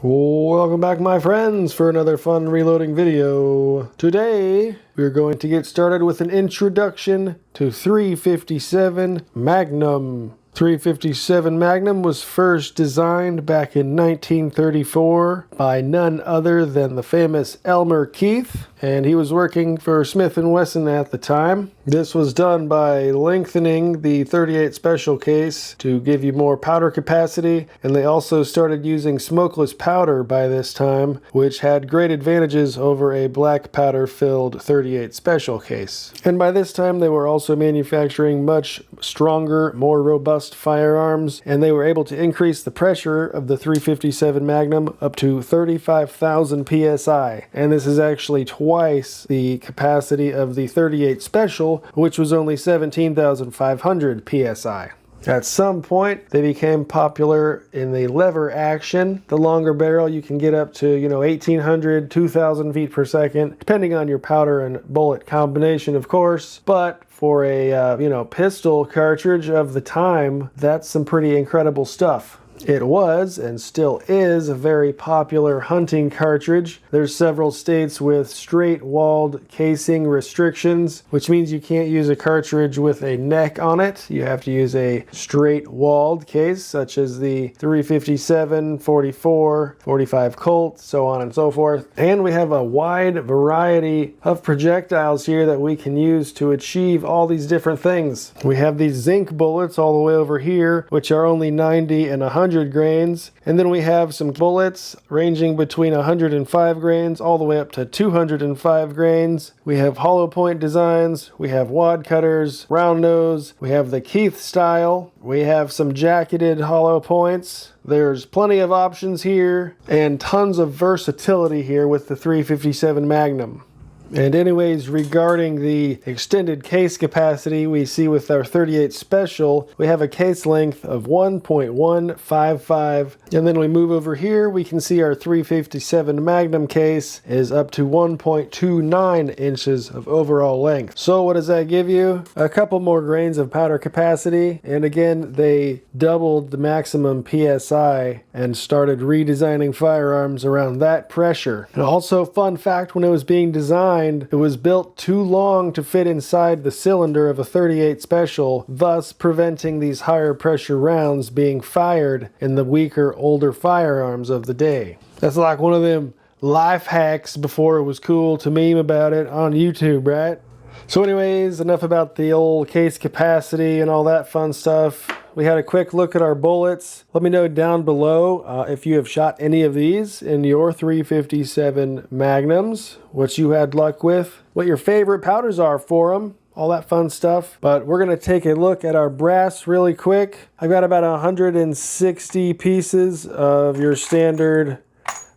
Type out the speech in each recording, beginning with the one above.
Welcome back, my friends, for another fun reloading video. Today we're going to get started with an introduction to 357 Magnum. 357 Magnum was first designed back in 1934 by none other than the famous Elmer Keith, and he was working for Smith & Wesson at the time. This was done by lengthening the 38 special case to give you more powder capacity, and they also started using smokeless powder by this time, which had great advantages over a black powder filled 38 special case. And by this time they were also manufacturing much stronger, more robust firearms, and they were able to increase the pressure of the 357 Magnum up to 35,000 psi, and this is actually twice the capacity of the 38 special, which was only 17,500 psi. At some point, they became popular in the lever action. The longer barrel, you can get up to, 1,800, 2,000 feet per second, depending on your powder and bullet combination, of course. But for a, pistol cartridge of the time, that's some pretty incredible stuff. It was, and still is, a very popular hunting cartridge. There's several states with straight-walled casing restrictions, which means you can't use a cartridge with a neck on it. You have to use a straight-walled case, such as the 357, 44, 45 Colt, so on and so forth. And we have a wide variety of projectiles here that we can use to achieve all these different things. We have these zinc bullets all the way over here, which are only 90 and 100 grains, and then we have some bullets ranging between 105 grains all the way up to 205 grains. We have hollow point designs, we have wad cutters, round nose, we have the Keith style, we have some jacketed hollow points. There's plenty of options here and tons of versatility here with the 357 Magnum. And anyways, regarding the extended case capacity we see with our 38 special, we have a case length of 1.155. And then we move over here, we can see our 357 Magnum case is up to 1.29 inches of overall length. So what does that give you? A couple more grains of powder capacity. And again, they doubled the maximum PSI and started redesigning firearms around that pressure. And also, fun fact, when it was being designed, it was built too long to fit inside the cylinder of a 38 special, thus preventing these higher pressure rounds being fired in the weaker, older firearms of the day. That's like one of them life hacks before it was cool to meme about it on YouTube, right? So anyways, enough about the old case capacity and all that fun stuff. We had a quick look at our bullets. Let me know down below if you have shot any of these in your 357 Magnums, what you had luck with, what your favorite powders are for them, all that fun stuff. But we're going to take a look at our brass really quick. I've got about 160 pieces of your standard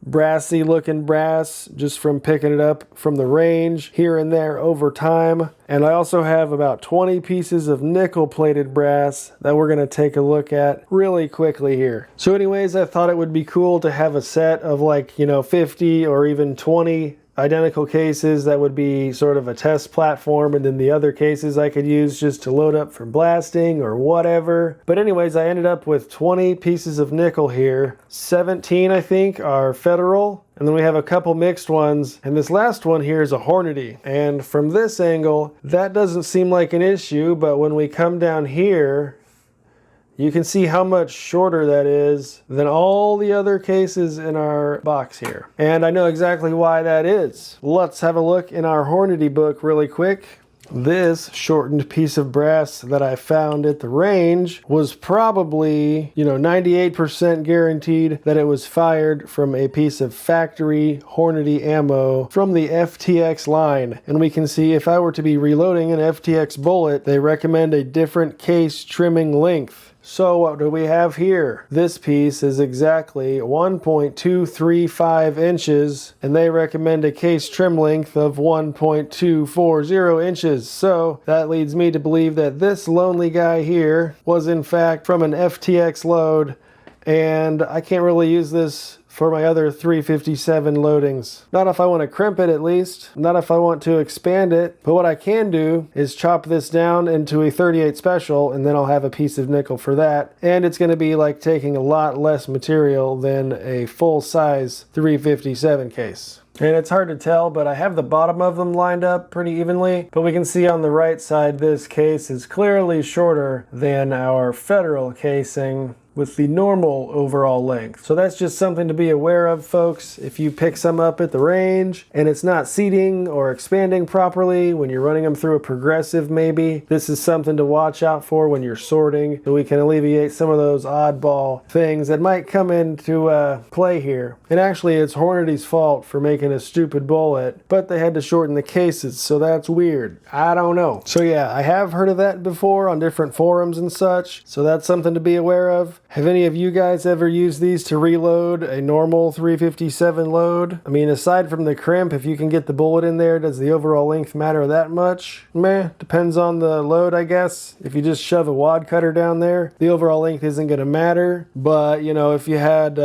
brassy looking brass, just from picking it up from the range here and there over time. And I also have about 20 pieces of nickel plated brass that we're going to take a look at really quickly here. So anyways, I thought it would be cool to have a set of 50 or even 20 identical cases that would be sort of a test platform, and then the other cases I could use just to load up for blasting or whatever. But anyways, I ended up with 20 pieces of nickel here. 17, I think, are Federal, and then we have a couple mixed ones, and this last one here is a Hornady. And from this angle, that doesn't seem like an issue, but when we come down here, you can see how much shorter that is than all the other cases in our box here. And I know exactly why that is. Let's have a look in our Hornady book really quick. This shortened piece of brass that I found at the range was probably, 98% guaranteed that it was fired from a piece of factory Hornady ammo from the FTX line. And we can see if I were to be reloading an FTX bullet, they recommend a different case trimming length. So what do we have here? This piece is exactly 1.235 inches, and they recommend a case trim length of 1.240 inches. So that leads me to believe that this lonely guy here was in fact from an FTX load, and I can't really use this for my other 357 loadings. Not if I want to crimp it, at least. Not if I want to expand it. But what I can do is chop this down into a 38 special, and then I'll have a piece of nickel for that. And it's going to be like taking a lot less material than a full-size 357 case. And it's hard to tell, but I have the bottom of them lined up pretty evenly. But we can see on the right side, this case is clearly shorter than our federal casing with the normal overall length. So that's just something to be aware of, folks. If you pick some up at the range and it's not seating or expanding properly when you're running them through a progressive maybe, this is something to watch out for when you're sorting, so we can alleviate some of those oddball things that might come into play here. And actually it's Hornady's fault for making a stupid bullet, but they had to shorten the cases, so that's weird. I don't know. So yeah, I have heard of that before on different forums and such, so that's something to be aware of. Have any of you guys ever used these to reload a normal 357 load? I mean, aside from the crimp, if you can get the bullet in there, does the overall length matter that much? Meh, depends on the load, I guess. If you just shove a wad cutter down there, the overall length isn't going to matter. But, you know, if you had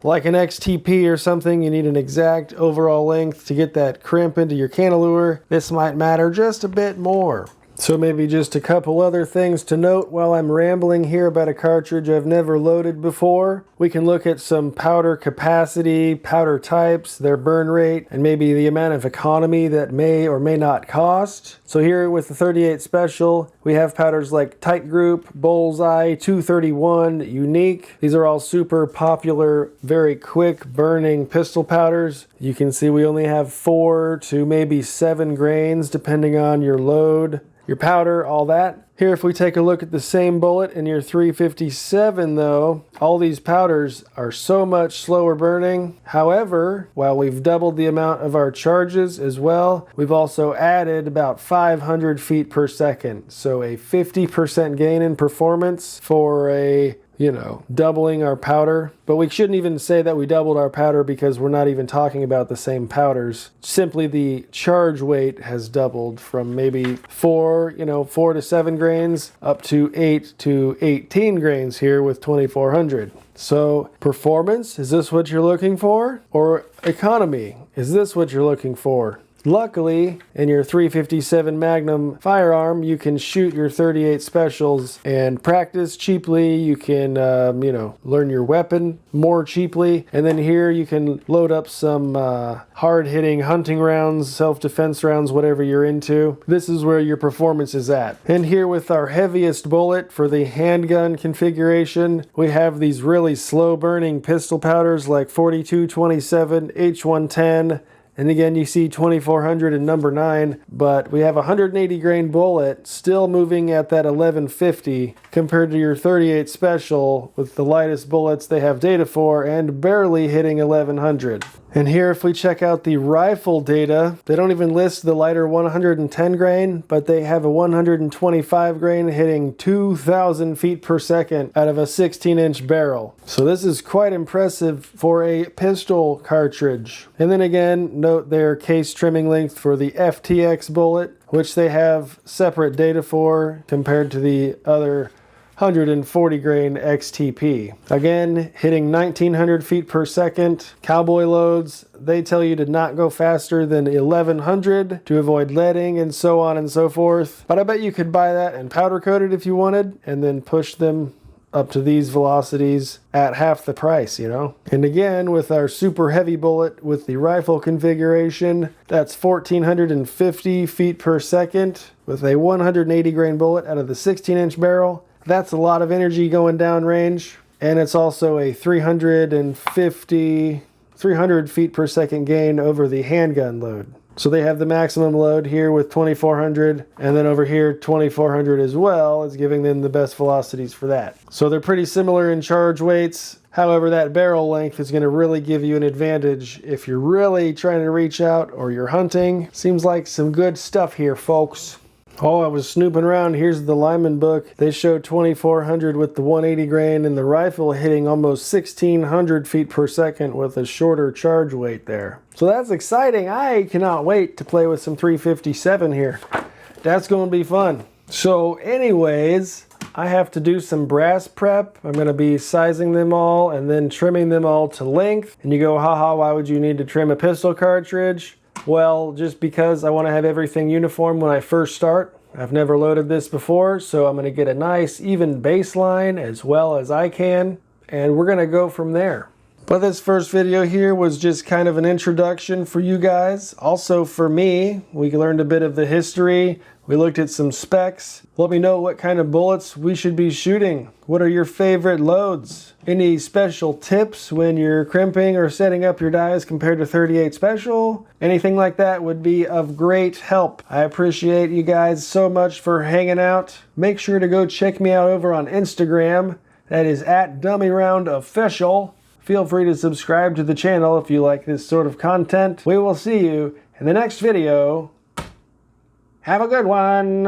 like an XTP or something, you need an exact overall length to get that crimp into your cantilever, this might matter just a bit more. So maybe just a couple other things to note while I'm rambling here about a cartridge I've never loaded before. We can look at some powder capacity, powder types, their burn rate, and maybe the amount of economy that may or may not cost. So here with the 38 Special, we have powders like Tight Group, Bullseye, 231, Unique. These are all super popular, very quick burning pistol powders. You can see we only have 4 to maybe 7 grains depending on your load, your powder, all that. Here, if we take a look at the same bullet in your 357 though, all these powders are so much slower burning. However, while we've doubled the amount of our charges as well, we've also added about 500 feet per second. So a 50% gain in performance for a, you know, doubling our powder. But we shouldn't even say that we doubled our powder because we're not even talking about the same powders. Simply the charge weight has doubled from maybe 4 to 7 grains up to 8 to 18 grains here with 2400. So performance, is this what you're looking for? Or economy, is this what you're looking for? Luckily, in your 357 Magnum firearm, you can shoot your 38 Specials and practice cheaply. You can, learn your weapon more cheaply. And then here you can load up some hard-hitting hunting rounds, self-defense rounds, whatever you're into. This is where your performance is at. And here with our heaviest bullet for the handgun configuration, we have these really slow-burning pistol powders like 4227, H110, and again, you see 2400 and number 9, but we have a 180 grain bullet still moving at that 1150 compared to your 38 Special with the lightest bullets they have data for and barely hitting 1100. And here, if we check out the rifle data, they don't even list the lighter 110 grain, but they have a 125 grain hitting 2,000 feet per second out of a 16-inch barrel. So this is quite impressive for a pistol cartridge. And then again, note their case trimming length for the FTX bullet, which they have separate data for compared to the other 140 grain XTP. Again, hitting 1900 feet per second. Cowboy loads, they tell you to not go faster than 1100 to avoid leading and so on and so forth. But I bet you could buy that and powder coat it if you wanted and then push them up to these velocities at half the price, you know? And again, with our super heavy bullet with the rifle configuration, that's 1450 feet per second with a 180 grain bullet out of the 16-inch barrel. That's a lot of energy going down range, and it's also a 300 feet per second gain over the handgun load. So they have the maximum load here with 2400, and then over here 2400 as well is giving them the best velocities for that. So they're pretty similar in charge weights. However, that barrel length is going to really give you an advantage if you're really trying to reach out or you're hunting. Seems like some good stuff here, folks. Oh, I was snooping around. Here's the Lyman book. They show 2400 with the 180 grain and the rifle hitting almost 1600 feet per second with a shorter charge weight there. So that's exciting. I cannot wait to play with some 357 here. That's going to be fun. So anyways, I have to do some brass prep. I'm going to be sizing them all and then trimming them all to length. And you go, haha, why would you need to trim a pistol cartridge? Well, just because I want to have everything uniform when I first start. I've never loaded this before, so I'm going to get a nice even baseline as well as I can, and we're going to go from there. But this first video here was just kind of an introduction for you guys. Also for me, we learned a bit of the history. We looked at some specs. Let me know what kind of bullets we should be shooting. What are your favorite loads? Any special tips when you're crimping or setting up your dies compared to 38 Special? Anything like that would be of great help. I appreciate you guys so much for hanging out. Make sure to go check me out over on Instagram. That is @DummyRoundOfficial. Feel free to subscribe to the channel if you like this sort of content. We will see you in the next video. Have a good one.